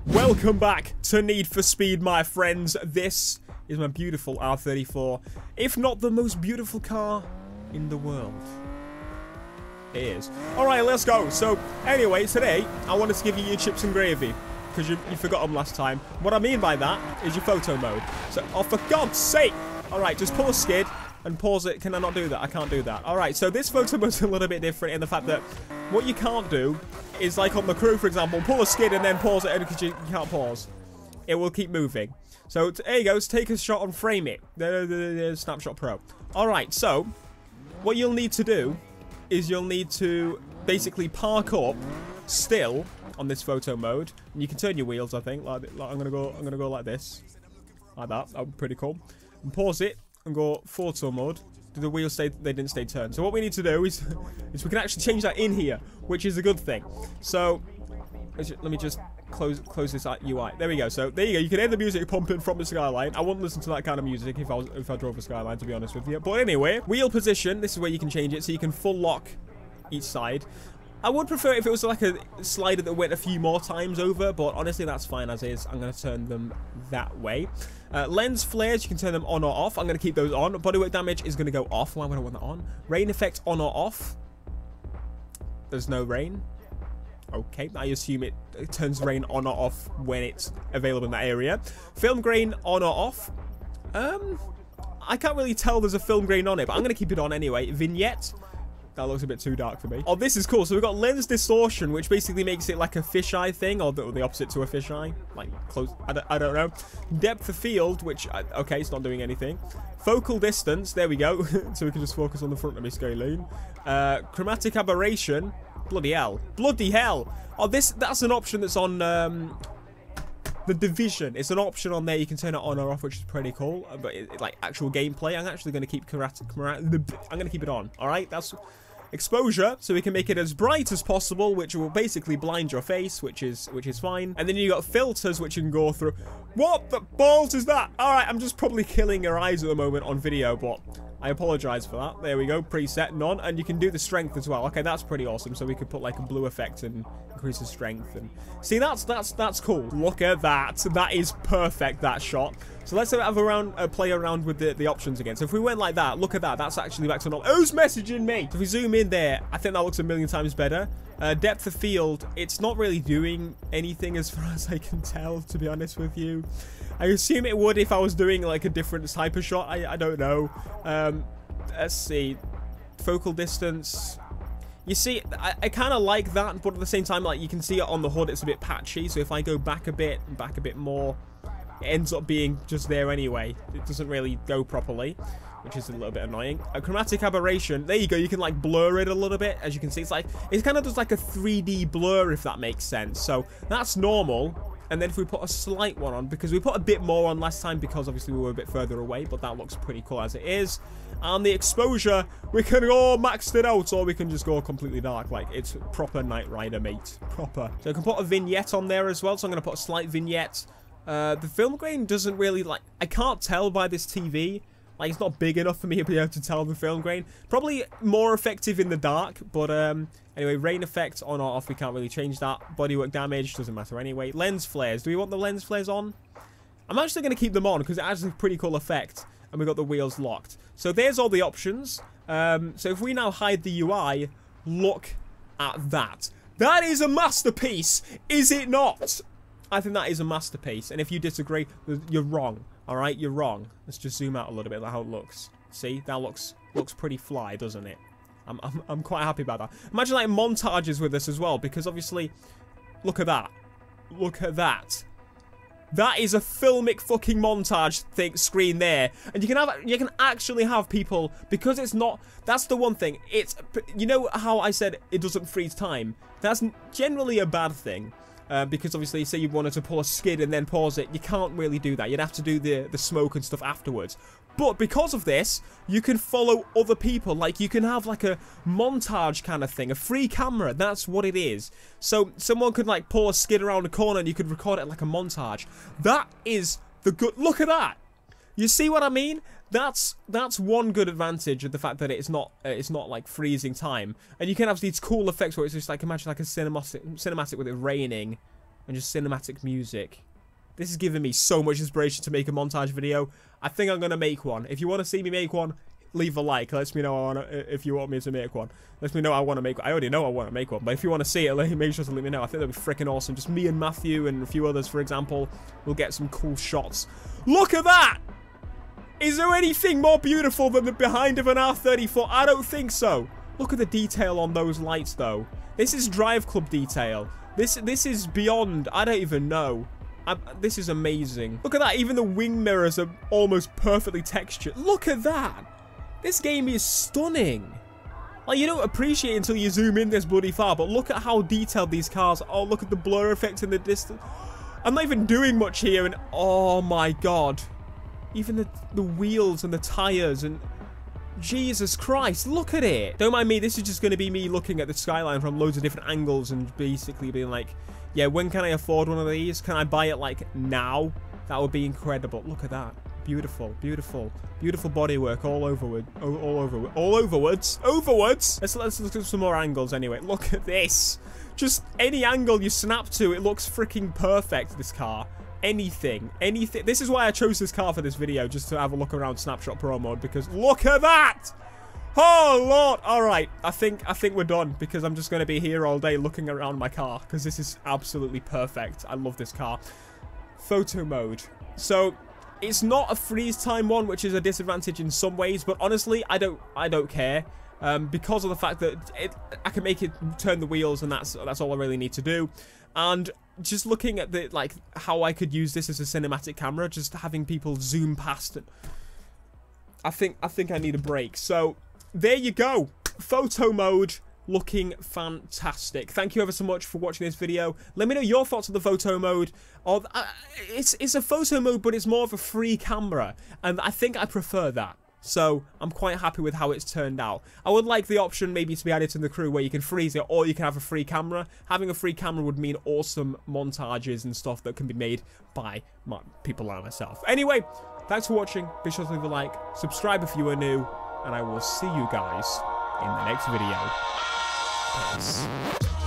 Welcome back to Need for Speed, my friends. This is my beautiful R34, if not the most beautiful car in the world. It is. Alright, let's go. So, anyway, today, I wanted to give you your chips and gravy, because you forgot them last time. What I mean by that is your photo mode. So, oh, for God's sake! Alright, just pull a skid and pause it. Can I not do that? I can't do that. Alright, so this photo mode's a little bit different in the fact that what you can't do is, like on the crew, for example, pull a skid and then pause it because you can't pause. It will keep moving. So, there you go. Let's take a shot and frame it. Snapshot Pro. Alright, so, what you'll need to do is you'll need to basically park up still on this photo mode. And you can turn your wheels, I think. Like I'm gonna go like this. Like that. That would be pretty cool. And pause it and go photo mode. Do the wheels stay, they didn't stay turned. So what we need to do is we can actually change that in here, which is a good thing. So let me just close this UI. There we go. So there you go. You can hear the music pumping from the Skyline. I wouldn't listen to that kind of music if I drove a Skyline, to be honest with you. But anyway, wheel position. This is where you can change it, so you can full lock each side. I would prefer if it was like a slider that went a few more times over, but honestly, that's fine as is. I'm going to turn them that way. Lens flares, you can turn them on or off. I'm going to keep those on. Bodywork damage is going to go off. Why would I want that on? Rain effect on or off. There's no rain. Okay, I assume it turns rain on or off when it's available in that area. Film grain on or off. I can't really tell there's a film grain on it, but I'm going to keep it on anyway. Vignette. That looks a bit too dark for me. Oh, this is cool. So we've got lens distortion, which basically makes it like a fisheye thing, or the opposite to a fisheye. Like, close, I don't know. Depth of field, which, okay, it's not doing anything. Focal distance, there we go. So we can just focus on the front of my scalene. Chromatic aberration. Bloody hell. Bloody hell. Oh, that's an option that's on, the Division. It's an option on there. You can turn it on or off, which is pretty cool. But like actual gameplay, I'm actually going to keep I'm going to keep it on. All right, that's exposure, so we can make it as bright as possible, which will basically blind your face, which is fine. And then you got filters, which you can go through. What the balls is that? All right, I'm just probably killing your eyes at the moment on video, but I apologize for that. There we go, preset none, and you can do the strength as well. Okay, that's pretty awesome. So we could put like a blue effect and increase the strength. And see, that's cool. Look at that. That is perfect. That shot. So let's have a play around with the options again. So if we went like that, look at that. That's actually back to normal. Who's messaging me? So if we zoom in there, I think that looks a million times better. Depth of field, it's not really doing anything as far as I can tell, to be honest with you. I assume it would if I was doing like a different type of shot. I don't know. Let's see. Focal distance. You see, I kind of like that, but at the same time, like you can see it on the HUD, it's a bit patchy. So if I go back a bit more, it ends up being just there anyway. It doesn't really go properly, which is a little bit annoying. A chromatic aberration. There you go. You can like blur it a little bit. As you can see, it's kind of just like a 3D blur, if that makes sense. So that's normal. And then if we put a slight one on, because we put a bit more on last time because obviously we were a bit further away, but that looks pretty cool as it is. And the exposure, we can go maxed it out, or we can just go completely dark. Like, it's proper Knight Rider, mate. Proper. So I can put a vignette on there as well, so I'm going to put a slight vignette. The film grain doesn't really, like, I can't tell by this TV. Like, it's not big enough for me to be able to tell the film grain. Probably more effective in the dark, but anyway, rain effect on or off, we can't really change that. Bodywork damage, doesn't matter anyway. Lens flares, do we want the lens flares on? I'm actually going to keep them on because it has a pretty cool effect, and we got the wheels locked. So there's all the options. So if we now hide the UI, look at that. That is a masterpiece, is it not? I think that is a masterpiece, and if you disagree, you're wrong. All right, you're wrong. Let's just zoom out a little bit at how it looks. See, that looks pretty fly, doesn't it? I'm quite happy about that. Imagine like montages with this as well, because obviously, look at that. Look at that. That is a filmic fucking montage screen there, and you can actually have people, because it's not. That's the one thing. It's, you know how I said it doesn't freeze time. That's generally a bad thing. Because obviously, say you wanted to pull a skid and then pause it, you can't really do that. You'd have to do the smoke and stuff afterwards. But because of this, you can follow other people. Like, you can have like a montage kind of thing, a free camera. That's what it is. So someone could like pull a skid around a corner and you could record it like a montage. That is the good. Look at that. You see what I mean? That's one good advantage of the fact that it's not like freezing time, and you can have these cool effects where it's just like, imagine like a cinematic with it raining, and just cinematic music. This is giving me so much inspiration to make a montage video. I think I'm going to make one. If you want to see me make one, leave a like. Let me know if you want me to make one. Let me know I want to make one. I already know I want to make one, but if you want to see it, make sure to let me know. I think that'd be freaking awesome. Just me and Matthew and a few others, for example, will get some cool shots. Look at that! Is there anything more beautiful than the behind of an R34? I don't think so. Look at the detail on those lights, though. This is Drive Club detail. This is beyond. I don't even know. This is amazing. Look at that. Even the wing mirrors are almost perfectly textured. Look at that. This game is stunning. Like, you don't appreciate it until you zoom in this bloody far, but look at how detailed these cars are. Oh, look at the blur effect in the distance. I'm not even doing much here, and oh my god. Even the wheels and the tires and... Jesus Christ, look at it. Don't mind me, this is just going to be me looking at the skyline from loads of different angles and basically being like, yeah, when can I afford one of these? Can I buy it, like, now? That would be incredible. Look at that. Beautiful, beautiful, beautiful bodywork all overwards. Let's look at some more angles anyway. Look at this. Just any angle you snap to, it looks freaking perfect, this car. Anything. This is why I chose this car for this video, just to have a look around Snapshot Pro mode, because look at that! Oh, Lord! Alright, I think we're done, because I'm just going to be here all day looking around my car, because this is absolutely perfect. I love this car. Photo mode. So, it's not a freeze time one, which is a disadvantage in some ways, but honestly, I don't care. Because of the fact that I can make it turn the wheels, and that's all I really need to do. And just looking at the, like, how I could use this as a cinematic camera, just having people zoom past it. I think I need a break. So there you go. Photo mode looking fantastic. Thank you ever so much for watching this video. Let me know your thoughts on the photo mode. Or it's a photo mode, but it's more of a free camera, and I think I prefer that. So I'm quite happy with how it's turned out. I would like the option maybe to be added to the crew where you can freeze it, or you can have a free camera. Having a free camera would mean awesome montages and stuff that can be made by people like myself. Anyway, thanks for watching. Be sure to leave a like, subscribe if you are new, and I will see you guys in the next video. Peace.